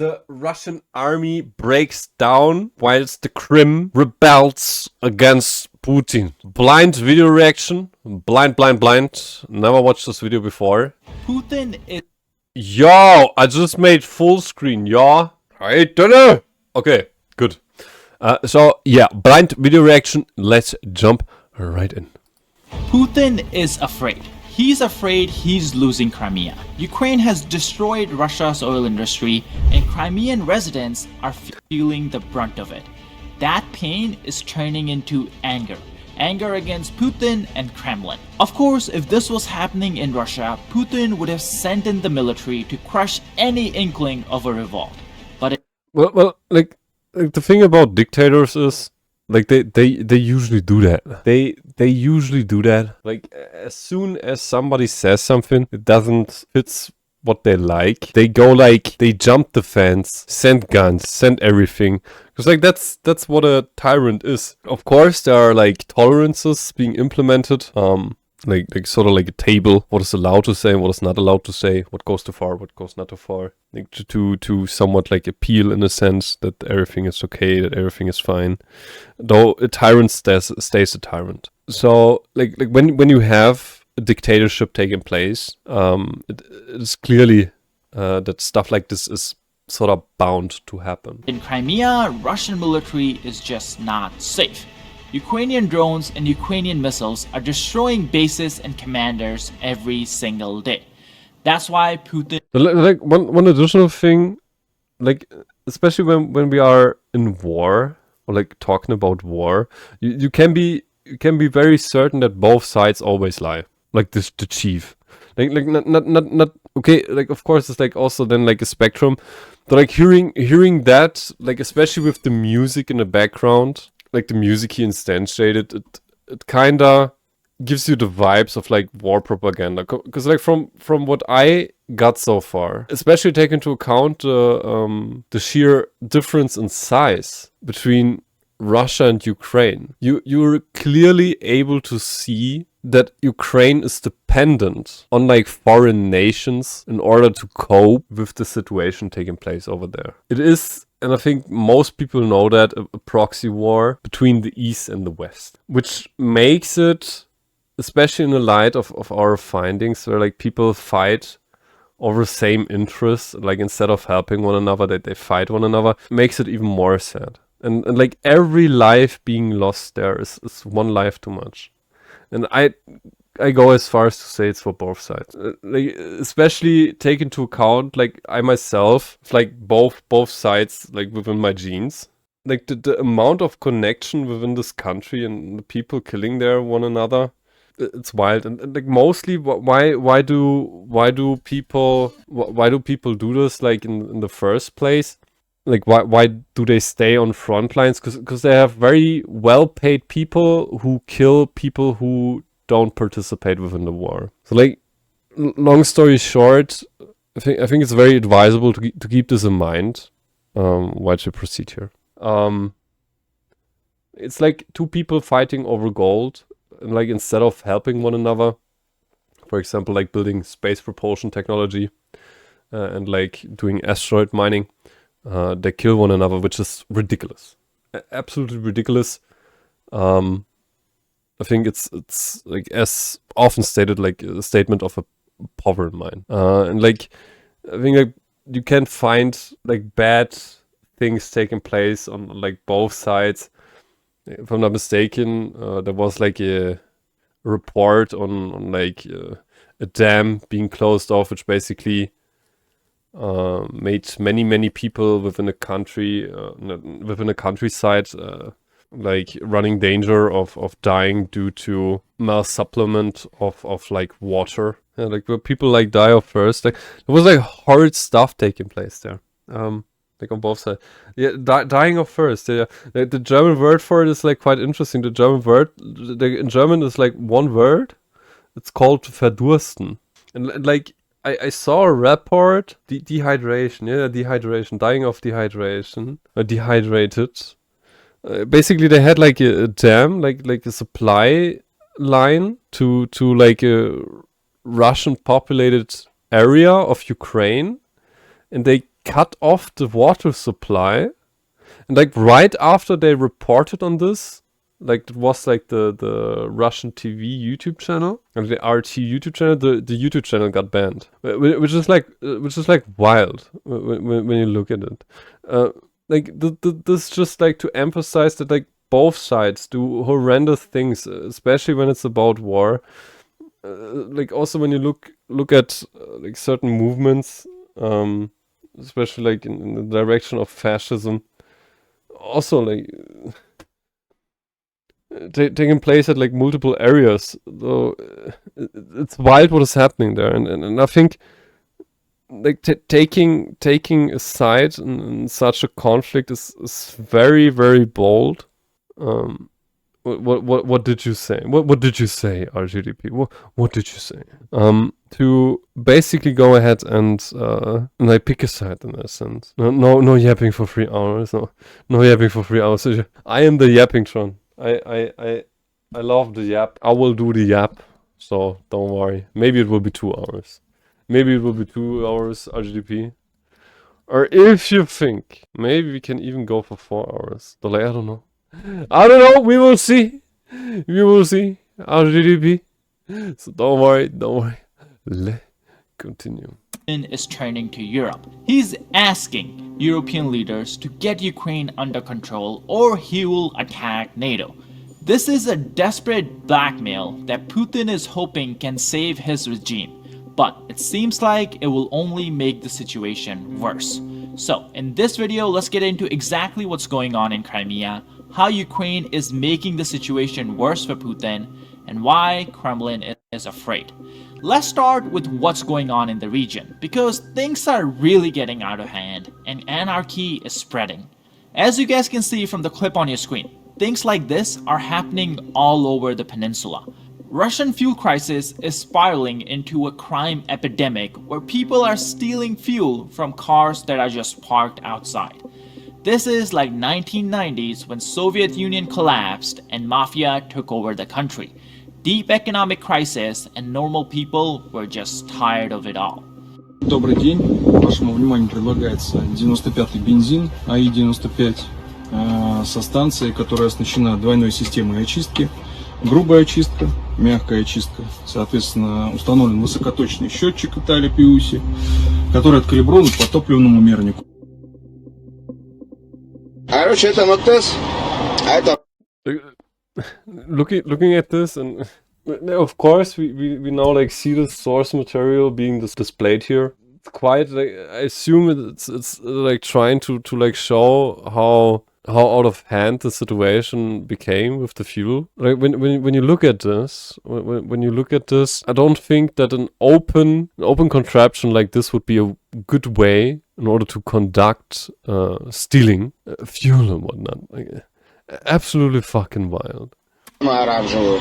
The Russian army breaks down whilst the Krim rebels against Putin. Blind video reaction. Blind. Never watched this video before. Putin is... Yo, I just made full screen, yo. I don't know. Okay, good. So, yeah, blind video reaction. Let's jump right in. Putin is afraid. He's afraid he's losing Crimea. Ukraine has destroyed Russia's oil industry, and Crimean residents are feeling the brunt of it. That pain is turning into anger. Anger against Putin and Kremlin. Of course, if this was happening in Russia, Putin would have sent in the military to crush any inkling of a revolt. But Well, like the thing about dictators is, like they usually do that. They usually do that. Like as soon as somebody says something that doesn't fit what they like, they go like they jump the fence, send guns, send everything. Because like that's what a tyrant is. Of course, there are like tolerances being implemented. Like sort of like a table, what is allowed to say, what is not allowed to say, what goes too far, what goes not too far. Like to somewhat like appeal in a sense that everything is okay, that everything is fine. Though a tyrant stays a tyrant. So like when you have a dictatorship taking place, it is clearly that stuff like this is sort of bound to happen. in Crimea, Russian military is just not safe. Ukrainian drones and Ukrainian missiles are destroying bases and commanders every single day. That's why Putin... Like one additional thing, like especially when we are in war or like talking about war, you can be very certain that both sides always lie. Like this, the chief. Like not okay. Like of course it's like also then like a spectrum, but like hearing that, like especially with the music in the background. Like the music he instantiated, it kinda gives you the vibes of like war propaganda. Because like from what I got so far, especially taking into account the sheer difference in size between Russia and Ukraine, you're clearly able to see that Ukraine is dependent on like foreign nations in order to cope with the situation taking place over there. It is, and I think most people know that, a proxy war between the East and the West. Which makes it, especially in the light of our findings, where like people fight over the same interests, like instead of helping one another, they fight one another, makes it even more sad. And like every life being lost there is one life too much. And I go as far as to say it's for both sides. Like especially take into account, like I myself, like both sides, like within my genes. Like the amount of connection within this country and the people killing there one another, it's wild. And like mostly, why do people do this like in the first place? Like why do they stay on front lines? Because they have very well paid people who kill people who don't participate within the war. So like long story short, I think it's very advisable to keep this in mind while to proceed here. It's like two people fighting over gold, and like instead of helping one another, for example, like building space propulsion technology and like doing asteroid mining. They kill one another, which is ridiculous, absolutely ridiculous. I think it's like as often stated, like a statement of a power mind. And like I think like you can find like bad things taking place on like both sides. If I'm not mistaken, there was like a report on like a dam being closed off, which basically made many people within a country, within a countryside, like running danger of dying due to malsupplement of like water. Yeah, like where people like die of thirst. Like there was like horrid stuff taking place there. Like on both sides. Yeah, dying of thirst. Yeah, the German word for it is like quite interesting. The German word, in German is like one word. It's called verdursten, and like. I saw a report, dehydration, dying of dehydration, dehydrated. Basically, they had like a dam, like a supply line to like a Russian populated area of Ukraine, and they cut off the water supply, and like right after they reported on this, like it was like the Russian TV YouTube channel, and the RT YouTube channel, the YouTube channel got banned, which is like wild when you look at it. Like this just like to emphasize that like both sides do horrendous things, especially when it's about war. Like also when you look at like certain movements, especially like in the direction of fascism, also like taking place at like multiple areas. So it's wild what is happening there, and I think like taking a side in such a conflict is very, very bold. What did you say? What did you say, RGDP? What did you say? To basically go ahead and like pick a side in that sense. No yapping for 3 hours. No yapping for 3 hours. I am the yapping Tron. I love the yap. I will do the yap. So don't worry. Maybe it will be 2 hours. Maybe it will be 2 hours, RGDP. Or if you think, maybe we can even go for 4 hours. I don't know. I don't know. We will see. We will see. RGDP. So don't worry. Let's continue. Is turning to Europe. He's asking European leaders to get Ukraine under control or he will attack NATO. This is a desperate blackmail that Putin is hoping can save his regime, but it seems like it will only make the situation worse. So in this video, let's get into exactly what's going on in Crimea, how Ukraine is making the situation worse for Putin, and why Kremlin is afraid. Let's start with what's going on in the region, because things are really getting out of hand and anarchy is spreading. As you guys can see from the clip on your screen, things like this are happening all over the peninsula. Russian fuel crisis is spiraling into a crime epidemic where people are stealing fuel from cars that are just parked outside. This is like 1990s when Soviet Union collapsed and mafia took over the country. Deep economic crisis and normal people were just tired of it all. Добрый день. Вашему вниманию предлагается 95-й бензин АИ-95 со станцией, которая оснащена двойной системой очистки. Грубая очистка, мягкая очистка. Соответственно, установлен высокоточный счетчик Италия Пиуси, который откалиброван по топливному мернику. Короче, это НОТЕС, а это... Looking at this, and of course we now like see the source material being displayed here. It's quite like, I assume it's like trying to like show how out of hand the situation became with the fuel. Like when you look at this, when you look at this, I don't think that an open contraption like this would be a good way in order to conduct stealing fuel and whatnot. Like, absolutely fucking wild. Оранжевую.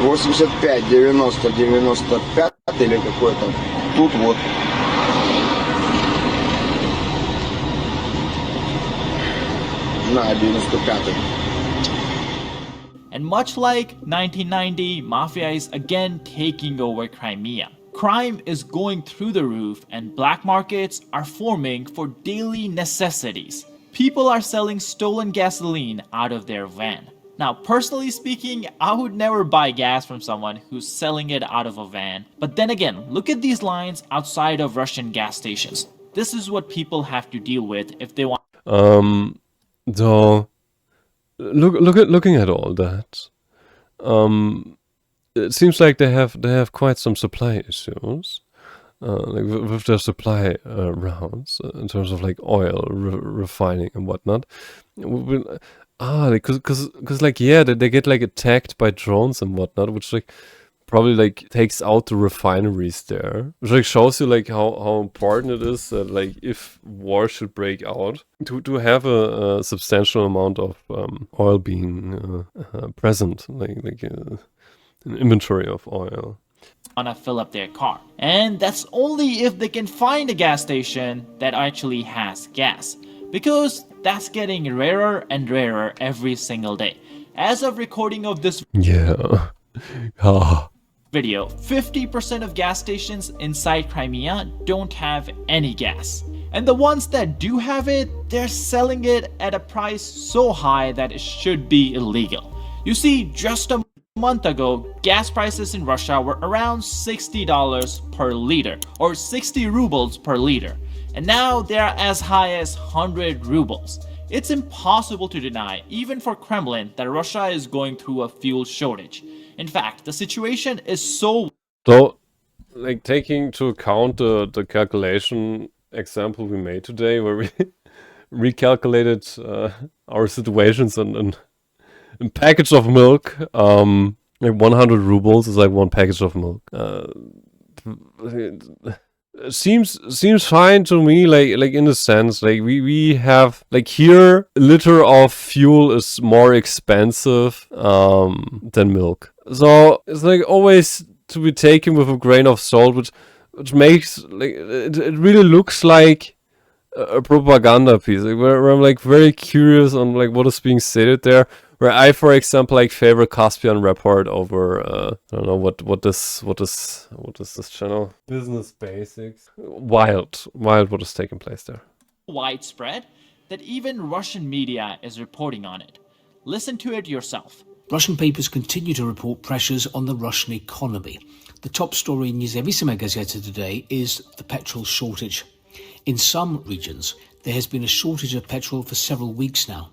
85, 90, 95 или какой-то. Тут вот. На 95. And much like 1990, mafia is again taking over Crimea. Crime is going through the roof and black markets are forming for daily necessities. People are selling stolen gasoline out of their van. Now, personally speaking, I would never buy gas from someone who's selling it out of a van. But then again, look at these lines outside of Russian gas stations. This is what people have to deal with if they want. So looking at all that, it seems like they have quite some supply issues. Like with their supply routes in terms of like oil refining and whatnot. Because like yeah, they get like attacked by drones and whatnot, which like probably like takes out the refineries there, which like shows you like how important it is that like if war should break out to have a substantial amount of oil being present, like an inventory of oil. Want to fill up their car. And that's only if they can find a gas station that actually has gas, because that's getting rarer and rarer every single day. As of recording of this video, 50% of gas stations inside Crimea don't have any gas. And the ones that do have it, they're selling it at a price so high that it should be illegal. You see, just a month ago, gas prices in Russia were around $60 per liter, or 60 rubles per liter. And now they're as high as 100 rubles. It's impossible to deny, even for Kremlin, that Russia is going through a fuel shortage. In fact, the situation is so... So, like, taking into account the calculation example we made today, where we recalculated our situations and a package of milk, like 100 rubles is like one package of milk. It seems fine to me, like in a sense, like we have, like, here a liter of fuel is more expensive than milk. So it's like always to be taken with a grain of salt, which makes, like, it really looks like a propaganda piece, like, where I'm like very curious on like what is being stated there. Where I, for example, like favor Caspian report over I don't know what is this channel? Business Basics. Wild what is taking place there. widespread that even Russian media is reporting on it. Listen to it yourself. Russian papers continue to report pressures on the Russian economy. The top story in Nezavisima Gazeta today is the petrol shortage. In some regions, there has been a shortage of petrol for several weeks now.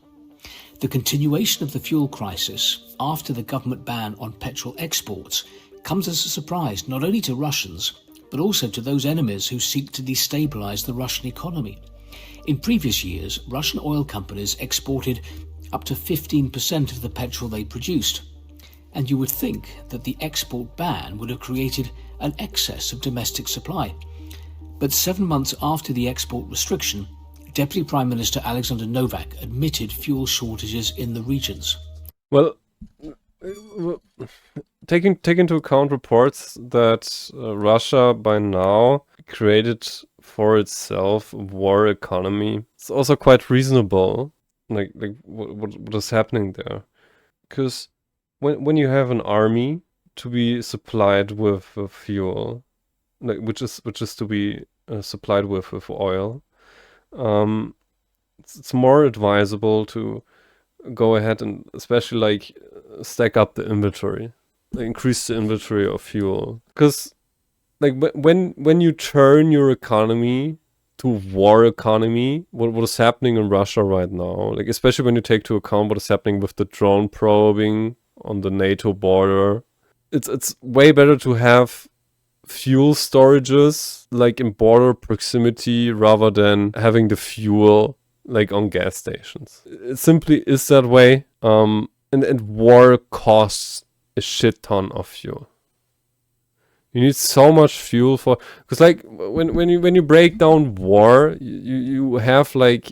The continuation of the fuel crisis after the government ban on petrol exports comes as a surprise not only to Russians, but also to those enemies who seek to destabilize the Russian economy. In previous years, Russian oil companies exported up to 15% of the petrol they produced. And you would think that the export ban would have created an excess of domestic supply. But 7 months after the export restriction, Deputy Prime Minister Alexander Novak admitted fuel shortages in the regions. Well, take into account reports that Russia by now created for itself a war economy, it's also quite reasonable, like what is happening there, because when you have an army to be supplied with fuel, like which is to be supplied with oil, it's more advisable to go ahead and especially like stack up the inventory, like increase the inventory of fuel, because like when you turn your economy to war economy, what is happening in Russia right now, like especially when you take into account what is happening with the drone probing on the NATO border, it's way better to have fuel storages like in border proximity rather than having the fuel like on gas stations. It simply is that way. And war costs a shit ton of fuel. You need so much fuel for, because like when you break down war, you have like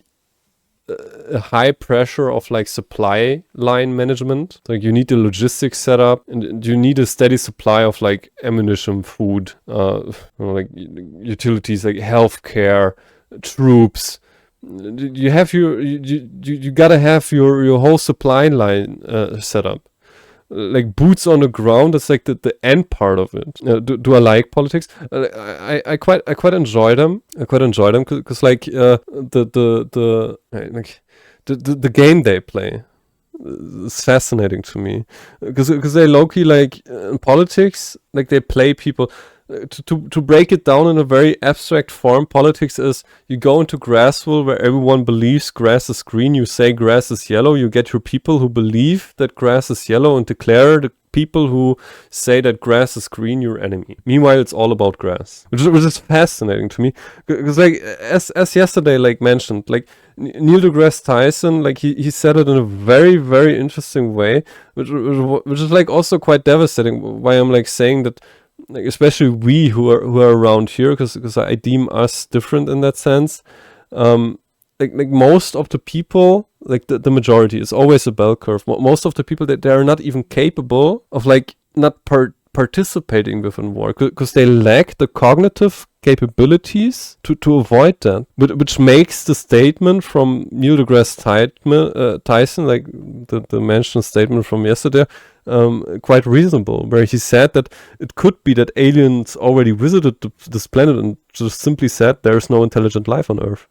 a high pressure of like supply line management. Like you need the logistics set up, and you need a steady supply of like ammunition, food, like utilities, like healthcare, troops. You have you gotta have your whole supply line set up. Like boots on the ground, that's like the end part of it. Do I like politics? I quite enjoy them. I quite enjoy them because like the game they play is fascinating to me, because they low-key like in politics, like they play people. To break it down in a very abstract form, politics is you go into Grassville where everyone believes grass is green, you say grass is yellow, you get your people who believe that grass is yellow and declare the people who say that grass is green your enemy. Meanwhile, it's all about grass, which is fascinating to me, because like as yesterday like mentioned, like Neil deGrasse Tyson, like he said it in a very, very interesting way, which is like also quite devastating. Why I'm like saying that, like especially we who are around here, because I deem us different in that sense. Like most of the people, like the majority is always a bell curve. Most of the people that they are not even capable of like not participating within war because they lack the cognitive capabilities to avoid that, which makes the statement from Neil deGrasse Tyson, like the mentioned statement from yesterday, quite reasonable, where he said that it could be that aliens already visited this planet and just simply said there's no intelligent life on Earth.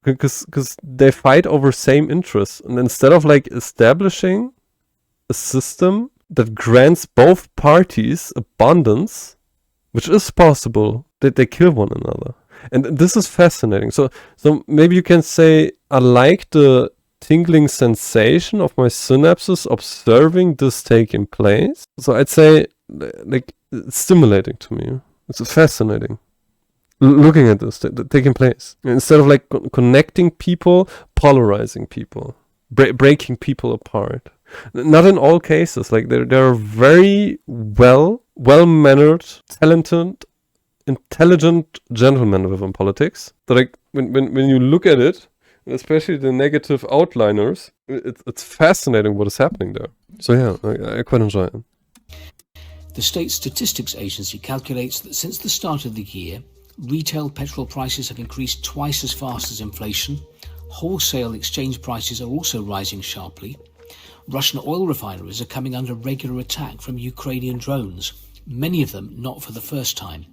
Because they fight over same interests, and instead of like establishing a system that grants both parties abundance, which is possible, that they kill one another. And this is fascinating. So maybe you can say, I like the tingling sensation of my synapses observing this taking place. So I'd say, like, it's stimulating to me. It's fascinating. Looking at this taking place. Instead of like connecting people, polarizing people, breaking people apart. Not in all cases. Like there are very well-mannered, talented, intelligent gentlemen within politics. That like when you look at it, especially the negative outliners, it's fascinating what is happening there. So yeah, I quite enjoy it. The State Statistics Agency calculates that since the start of the year, retail petrol prices have increased twice as fast as inflation. Wholesale exchange prices are also rising sharply. Russian oil refineries are coming under regular attack from Ukrainian drones, many of them not for the first time.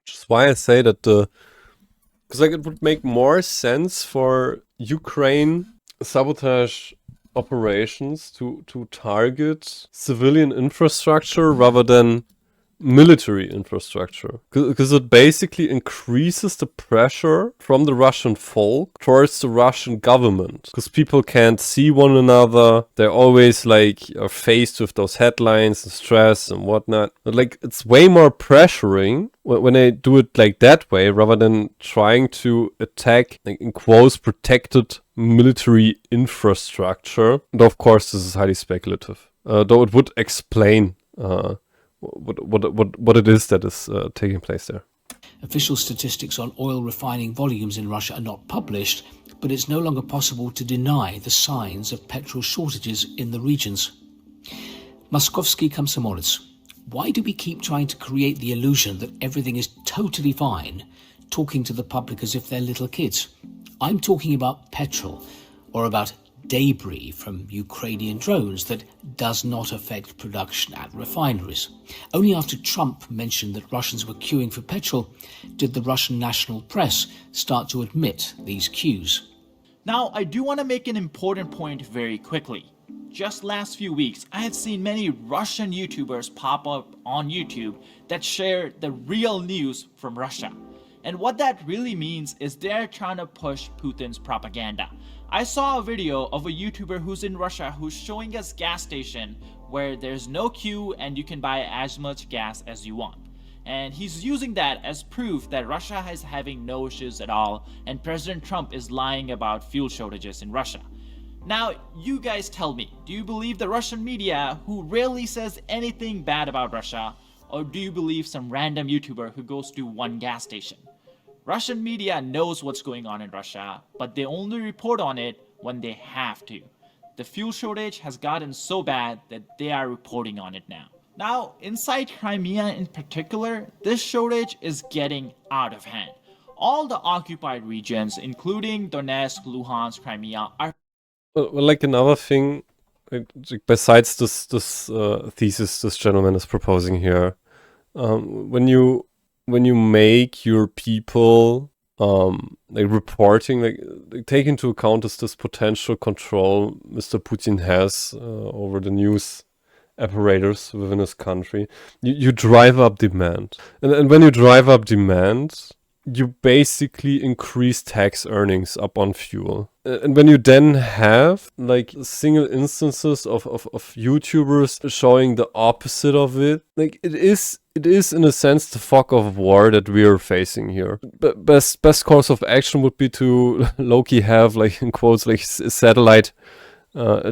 Which is why I say that because like it would make more sense for Ukraine sabotage operations to target civilian infrastructure rather than military infrastructure, because it basically increases the pressure from the Russian folk towards the Russian government, because people can't see one another. They're always like are faced with those headlines and stress and whatnot. But like it's way more pressuring when they do it like that way rather than trying to attack, like in quotes, protected military infrastructure. And of course this is highly speculative, though it would explain what it is that is taking place there. Official statistics on oil refining volumes in Russia are not published, but it's no longer possible to deny the signs of petrol shortages in the regions. Moskovsky Komsomolets. Why do we keep trying to create the illusion that everything is totally fine, talking to the public as if they're little kids? I'm talking about petrol, or about debris from Ukrainian drones that does not affect production at refineries. Only after Trump mentioned that Russians were queuing for petrol did the Russian national press start to admit these queues. Now, I do want to make an important point very quickly. Just last few weeks, I have seen many Russian YouTubers pop up on YouTube that share the real news from Russia. And what that really means is they're trying to push Putin's propaganda. I saw a video of a YouTuber who's in Russia who's showing us gas station where there's no queue and you can buy as much gas as you want. And he's using that as proof that Russia is having no issues at all and President Trump is lying about fuel shortages in Russia. Now, you guys tell me, do you believe the Russian media who rarely says anything bad about Russia, or do you believe some random YouTuber who goes to one gas station? Russian media knows what's going on in Russia, but they only report on it when they have to. The fuel shortage has gotten so bad that they are reporting on it now. Now, inside Crimea in particular, this shortage is getting out of hand. All the occupied regions, including Donetsk, Luhansk, Crimea, are... Well, like another thing, besides this thesis this gentleman is proposing here, when you make your people like reporting, like take into account this potential control Mr. Putin has over the news apparatus within his country, you drive up demand, and when you drive up demand, you basically increase tax earnings up on fuel. And when you then have like single instances of YouTubers showing the opposite of it, like it is in a sense the fog of war that we are facing here. But best course of action would be to low-key have, like in quotes, like a satellite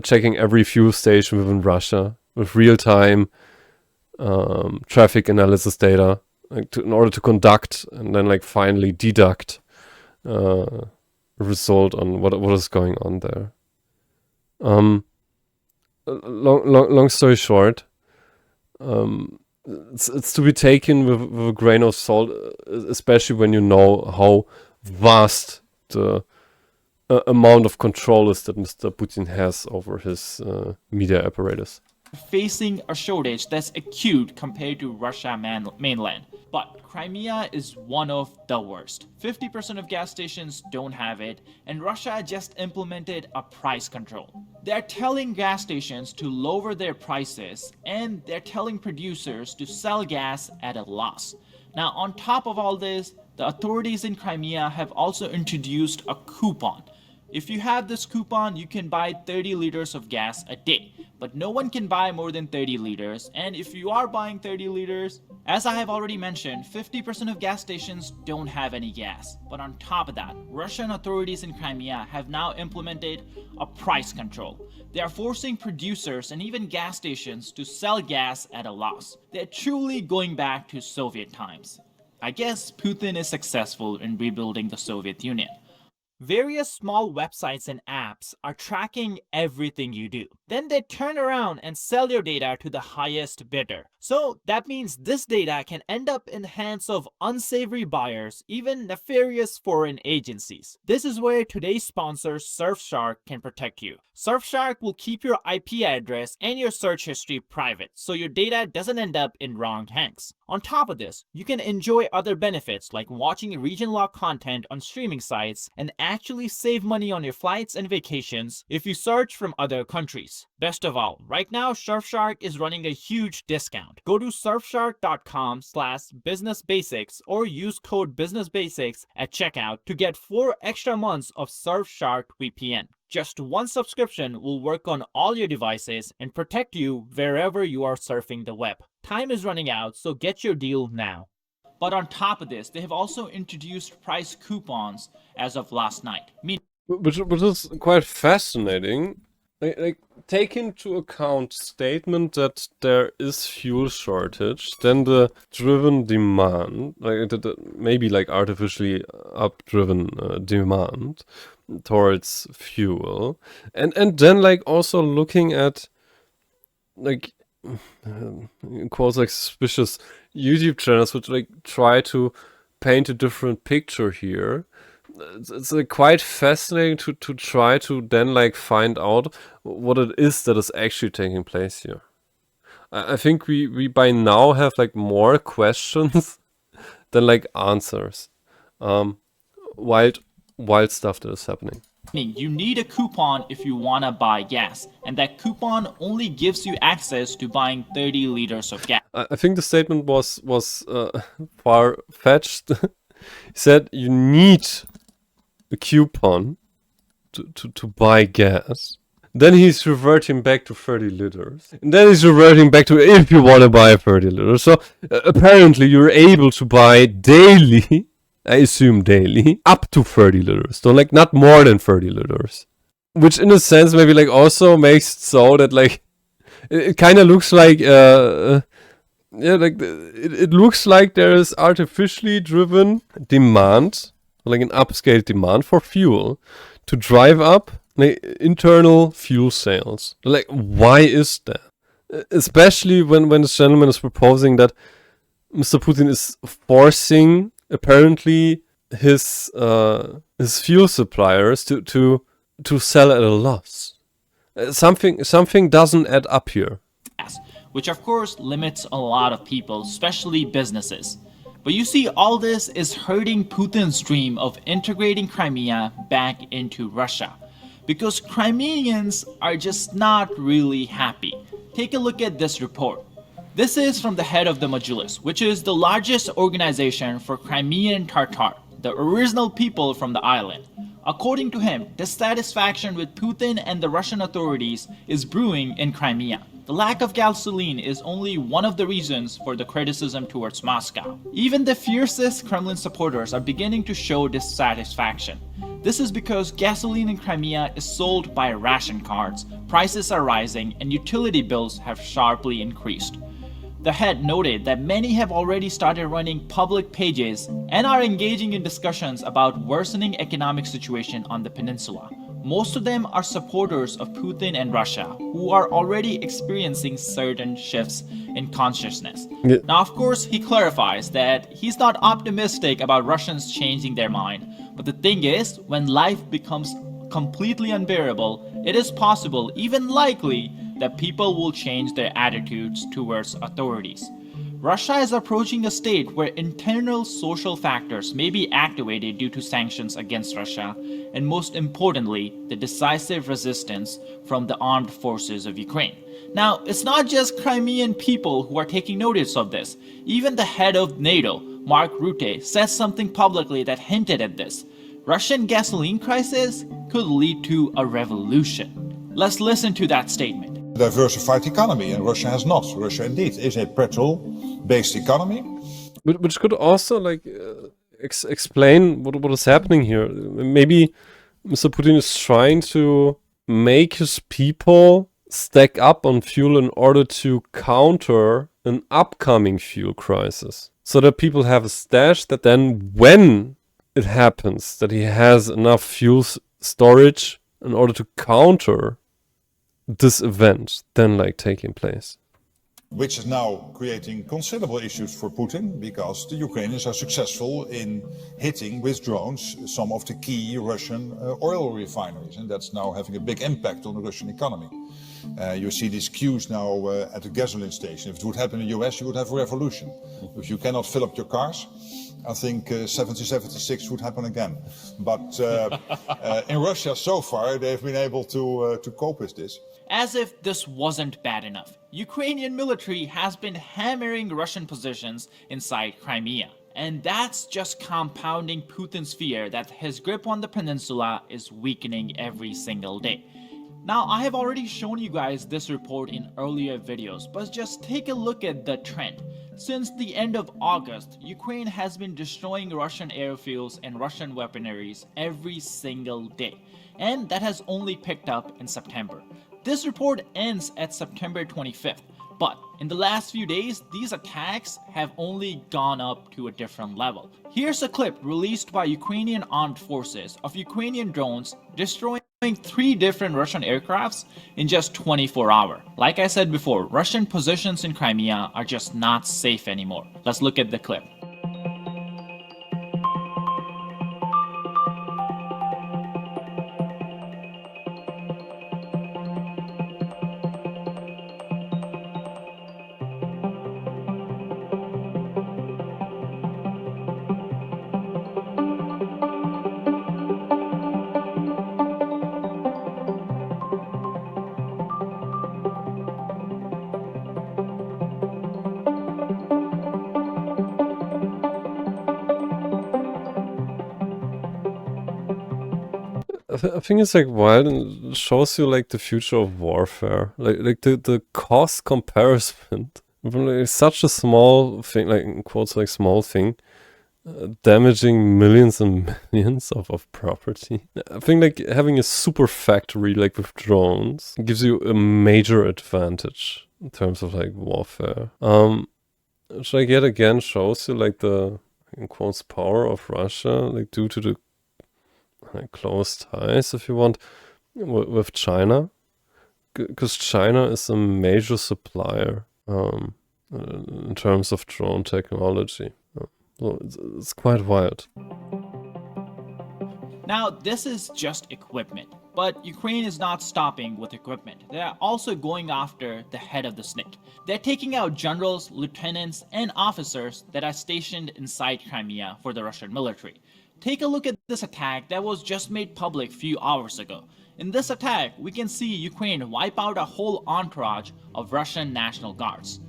checking every fuel station within Russia with real-time traffic analysis data, like in order to conduct and then like finally deduct a result on what is going on there. Long story short, it's to be taken with a grain of salt, especially when you know how vast the amount of control is that Mr. Putin has over his media apparatus. Facing a shortage that's acute compared to Russia mainland. But Crimea is one of the worst. 50% of gas stations don't have it, and Russia just implemented a price control. They're telling gas stations to lower their prices, and they're telling producers to sell gas at a loss. Now, on top of all this, the authorities in Crimea have also introduced a coupon. If you have this coupon, you can buy 30 liters of gas a day, but no one can buy more than 30 liters. And if you are buying 30 liters, as I have already mentioned, 50% of gas stations don't have any gas. But on top of that, Russian authorities in Crimea have now implemented a price control. They are forcing producers and even gas stations to sell gas at a loss. They're truly going back to Soviet times. I guess Putin is successful in rebuilding the Soviet Union. Various small websites and apps are tracking everything you do. Then they turn around and sell your data to the highest bidder. So that means this data can end up in the hands of unsavory buyers, even nefarious foreign agencies. This is where today's sponsor Surfshark can protect you. Surfshark will keep your IP address and your search history private, so your data doesn't end up in wrong hands. On top of this, you can enjoy other benefits like watching region-locked content on streaming sites and actually save money on your flights and vacations if you search from other countries. Best of all, right now Surfshark is running a huge discount. Go to surfshark.com/businessbasics or use code businessbasics at checkout to get 4 extra months of Surfshark VPN. Just one subscription will work on all your devices and protect you wherever you are surfing the web. Time is running out, so get your deal now. But on top of this, they have also introduced price coupons as of last night. Which is quite fascinating. Like take into account statement that there is fuel shortage, then the driven demand, like maybe like artificially up-driven demand towards fuel, and then like also looking at like quotes like suspicious YouTube channels which like try to paint a different picture here. It's like quite fascinating to try to then like find out what it is that is actually taking place here. I think we by now have like more questions than like answers. Wild stuff that is happening. You need a coupon if you want to buy gas, and that coupon only gives you access to buying 30 liters of gas. I think the statement was far-fetched. He said you need a coupon to buy gas. Then he's reverting back to 30 liters. And then he's reverting back to if you want to buy 30 liters. So apparently you're able to buy daily, I assume daily, up to 30 liters. So like not more than 30 liters. Which in a sense maybe like also makes it so that like it kind of looks like it looks like there is artificially driven demand, like an upscale demand for fuel to drive up like internal fuel sales. Like, why is that? Especially when this gentleman is proposing that Mr. Putin is forcing apparently his fuel suppliers to sell at a loss. Something doesn't add up here. Which of course limits a lot of people, especially businesses. But you see, all this is hurting Putin's dream of integrating Crimea back into Russia. Because Crimeans are just not really happy. Take a look at this report. This is from the head of the Majlis, which is the largest organization for Crimean Tatar, the original people from the island. According to him, dissatisfaction with Putin and the Russian authorities is brewing in Crimea. The lack of gasoline is only one of the reasons for the criticism towards Moscow. Even the fiercest Kremlin supporters are beginning to show dissatisfaction. This is because gasoline in Crimea is sold by ration cards, prices are rising, and utility bills have sharply increased. The head noted that many have already started running public pages and are engaging in discussions about worsening economic situation on the peninsula. Most of them are supporters of Putin and Russia, who are already experiencing certain shifts in consciousness. Yeah. Now, of course, he clarifies that he's not optimistic about Russians changing their mind. But the thing is, when life becomes completely unbearable, it is possible, even likely, that people will change their attitudes towards authorities. Russia is approaching a state where internal social factors may be activated due to sanctions against Russia, and most importantly, the decisive resistance from the armed forces of Ukraine. Now, it's not just Crimean people who are taking notice of this. Even the head of NATO, Mark Rutte, said something publicly that hinted at this. Russian gasoline crisis could lead to a revolution. Let's listen to that statement. Diversified economy, and Russia has not. Russia indeed is a petrol-based economy. Which could also like explain what is happening here. Maybe Mr. Putin is trying to make his people stack up on fuel in order to counter an upcoming fuel crisis. So that people have a stash that then when it happens that he has enough fuel storage in order to counter this event then like taking place. Which is now creating considerable issues for Putin because the Ukrainians are successful in hitting with drones some of the key Russian oil refineries, and that's now having a big impact on the Russian economy. You see these queues now at the gasoline station. If it would happen in the US, you would have a revolution. If you cannot fill up your cars, I think 76 would happen again. But in Russia so far, they've been able to cope with this. As if this wasn't bad enough, Ukrainian military has been hammering Russian positions inside Crimea. And that's just compounding Putin's fear that his grip on the peninsula is weakening every single day. Now, I have already shown you guys this report in earlier videos, but just take a look at the trend. Since the end of August, Ukraine has been destroying Russian airfields and Russian weaponaries every single day. And that has only picked up in September. This report ends at September 25th, but in the last few days, these attacks have only gone up to a different level. Here's a clip released by Ukrainian armed forces of Ukrainian drones destroying 3 different Russian aircrafts in just 24 hours. Like I said before, Russian positions in Crimea are just not safe anymore. Let's look at the clip. I think it's like wild and it shows you like the future of warfare, like the cost comparison from like such a small thing, like in quotes like small thing, damaging millions and millions of property. I think like having a super factory like with drones gives you a major advantage in terms of like warfare. Which like yet again shows you like the in quotes power of Russia, like due to the close ties, if you want, with China, because China is a major supplier in terms of drone technology. So it's quite wild. Now, this is just equipment, but Ukraine is not stopping with equipment. They are also going after the head of the snake. They're taking out generals, lieutenants, and officers that are stationed inside Crimea for the Russian military. Take a look at this attack that was just made public a few hours ago. In this attack, we can see Ukraine wipe out a whole entourage of Russian National Guards.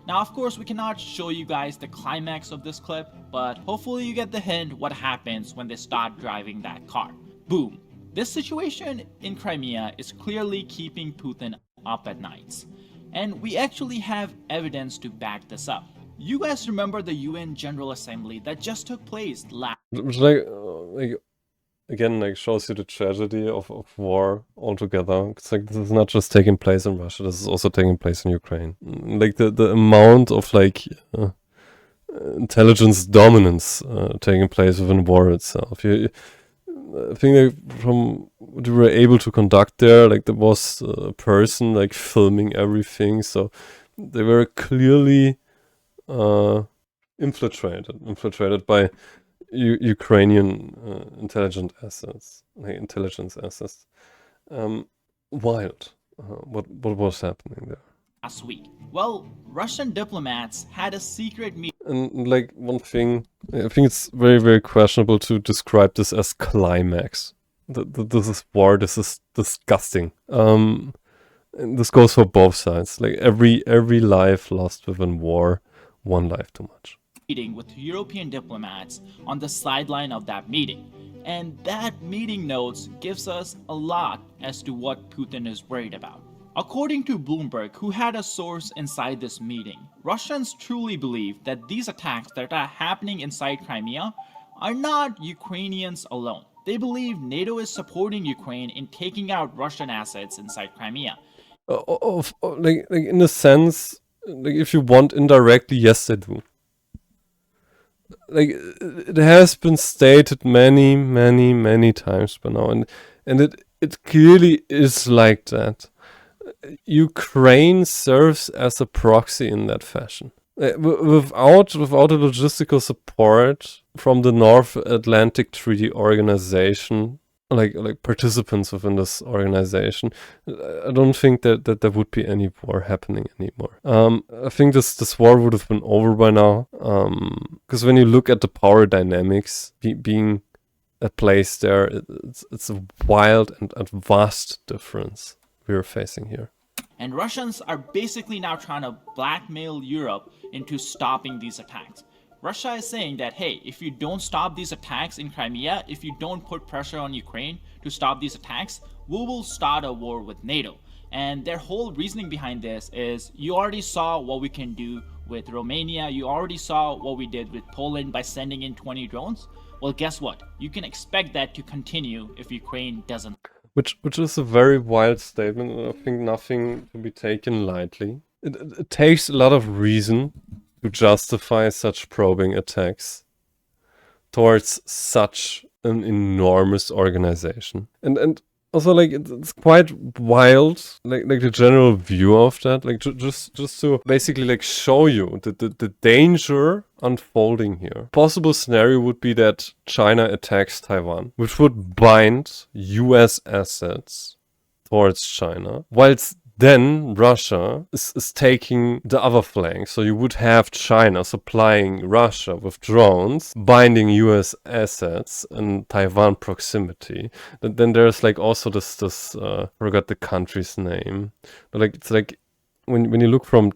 Now, of course, we cannot show you guys the climax of this clip, but hopefully you get the hint what happens when they start driving that car. Boom. This situation in Crimea is clearly keeping Putin up at nights. And we actually have evidence to back this up. You guys remember the UN General Assembly that just took place last Which again, like shows you the tragedy of war altogether. It's like this is not just taking place in Russia, this is also taking place in Ukraine. Like the amount of like intelligence dominance taking place within war itself. I think like from what we were able to conduct there, like there was a person like filming everything, so they were clearly infiltrated by Ukrainian intelligence assets. Wild. What was happening there? last week. Well, Russian diplomats had a secret meeting. And like one thing, I think it's very, very questionable to describe this as climax. This is war. This is disgusting. And this goes for both sides. Like every life lost within war, one life too much. With European diplomats on the sideline of that meeting. And that meeting notes gives us a lot as to what Putin is worried about. According to Bloomberg, who had a source inside this meeting, Russians truly believe that these attacks that are happening inside Crimea are not Ukrainians alone. They believe NATO is supporting Ukraine in taking out Russian assets inside Crimea. Like in a sense, like if you want indirectly, yes, they do. Like it has been stated many times by now, and it clearly is like that. Ukraine serves as a proxy in that fashion. Without the logistical support from the North Atlantic Treaty Organization, like participants within this organization, I don't think that there would be any war happening anymore. I think this war would have been over by now. Because when you look at the power dynamics being at place there, it's a wild and vast difference we're facing here. And Russians are basically now trying to blackmail Europe into stopping these attacks. Russia is saying that, hey, if you don't stop these attacks in Crimea, if you don't put pressure on Ukraine to stop these attacks, we will start a war with NATO. And their whole reasoning behind this is you already saw what we can do with Romania. You already saw what we did with Poland by sending in 20 drones. Well, guess what? You can expect that to continue if Ukraine doesn't. Which is a very wild statement, and I think nothing to be taken lightly. It takes a lot of reason to justify such probing attacks towards such an enormous organization. And also, like, it's quite wild, like the general view of that, like just to basically like show you the danger unfolding here. Possible scenario would be that China attacks Taiwan, which would bind US assets towards China, whilst then Russia is taking the other flank. So you would have China supplying Russia with drones, binding US assets in Taiwan proximity. Then there's like also this I forgot the country's name. But like it's like when you look from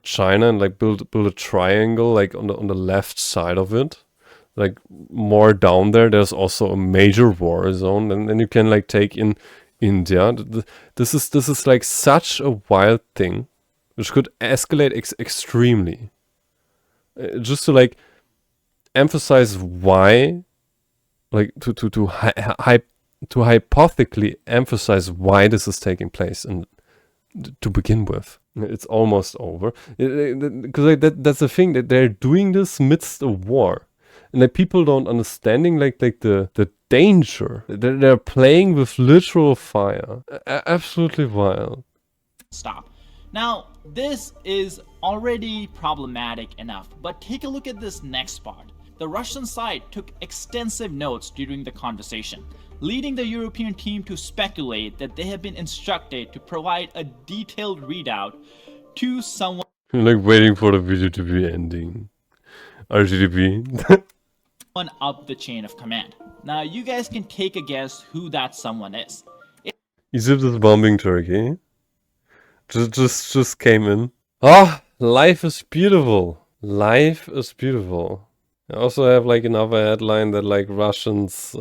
China and like build a triangle like on the left side of it, like more down there's also a major war zone, and then you can like take in India. This is like such a wild thing, which could escalate extremely. Just to like emphasize why, like to hypothetically emphasize why this is taking place, and to begin with, it's almost over. Because like that's the thing, that they're doing this midst a war, and like people don't understanding like the danger. They're playing with literal fire. Absolutely wild. Stop. Now, this is already problematic enough, but take a look at this next part. The Russian side took extensive notes during the conversation, leading the European team to speculate that they have been instructed to provide a detailed readout to someone. Like waiting for the video to be ending. RGB. Up the chain of command. Now, you guys can take a guess who that someone is. Egypt is bombing Turkey. Just came in. Life is beautiful. Life is beautiful. I also have like another headline that like Russians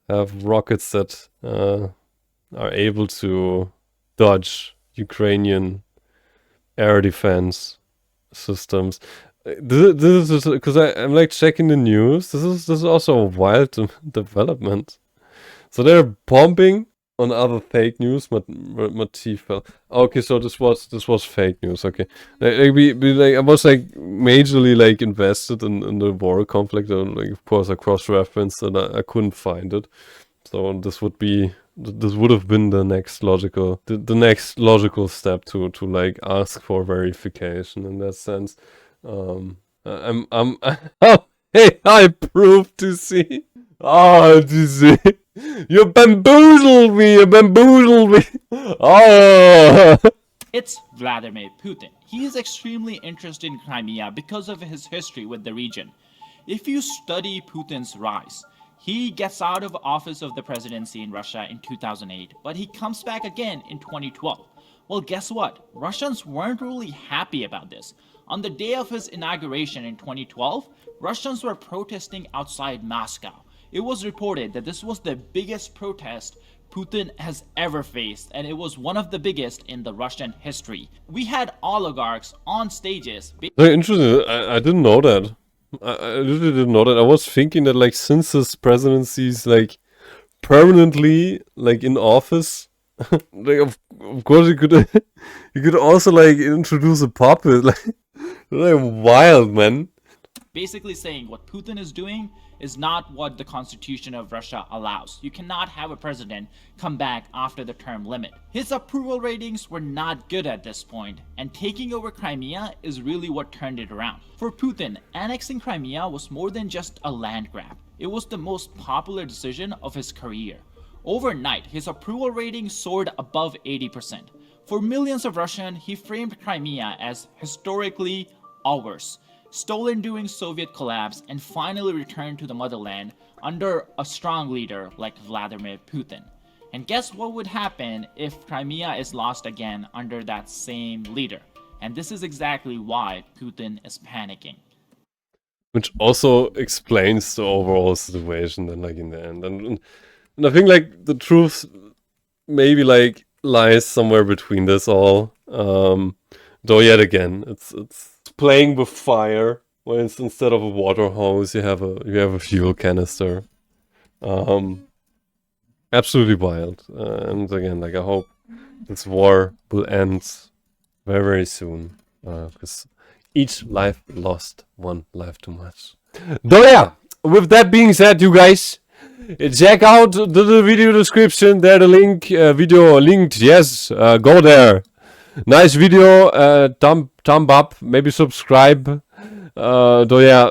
have rockets that are able to dodge Ukrainian air defense systems. This is because I'm like checking the news. This is also a wild development. So they're bombing on other fake news. Motif fell. Okay, so this was fake news. Okay, I was like majorly like invested in the war conflict. And like of course I cross-referenced and I couldn't find it. So this would have been the next logical step to like ask for verification in that sense. I'm oh hey, I proved to see. Oh, to see. You bamboozled me. Oh. It's Vladimir Putin. He is extremely interested in Crimea because of his history with the region. If you study Putin's rise, he gets out of office of the presidency in Russia in 2008, but he comes back again in 2012. Well, guess what? Russians weren't really happy about this. On the day of his inauguration in 2012, Russians were protesting outside Moscow. It was reported that this was the biggest protest Putin has ever faced, and it was one of the biggest in the Russian history. We had oligarchs on stages. Very interesting. I didn't know that. I really didn't know that. I was thinking that like since his presidency is like permanently like in office, like of course you could also like introduce a puppet, like wild, man. Basically saying what Putin is doing is not what the constitution of Russia allows. You cannot have a president come back after the term limit. His approval ratings were not good at this point, and taking over Crimea is really what turned it around. For Putin, annexing Crimea was more than just a land grab. It was the most popular decision of his career. Overnight, his approval rating soared above 80%. For millions of Russians, he framed Crimea as historically ours, stolen during Soviet collapse, and finally returned to the motherland under a strong leader like Vladimir Putin. And guess what would happen if Crimea is lost again under that same leader? And this is exactly why Putin is panicking. Which also explains the overall situation then like in the end. And I think like the truth maybe like lies somewhere between this all. Though yet again, it's playing with fire when it's instead of a water hose you have a fuel canister. Absolutely wild. And again, like I hope this war will end very, very soon. Because each life lost, one life too much. Though yeah, with that being said, you guys, check out the video description. There the link, video linked. Yes, go there. Nice video, thumb up, maybe subscribe. Though yeah,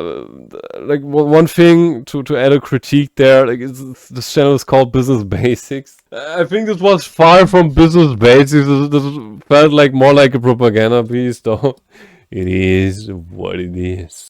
like one thing to add a critique there, like this channel is called Business Basics. I think this was far from Business Basics. This felt like more like a propaganda piece, though. It is what it is.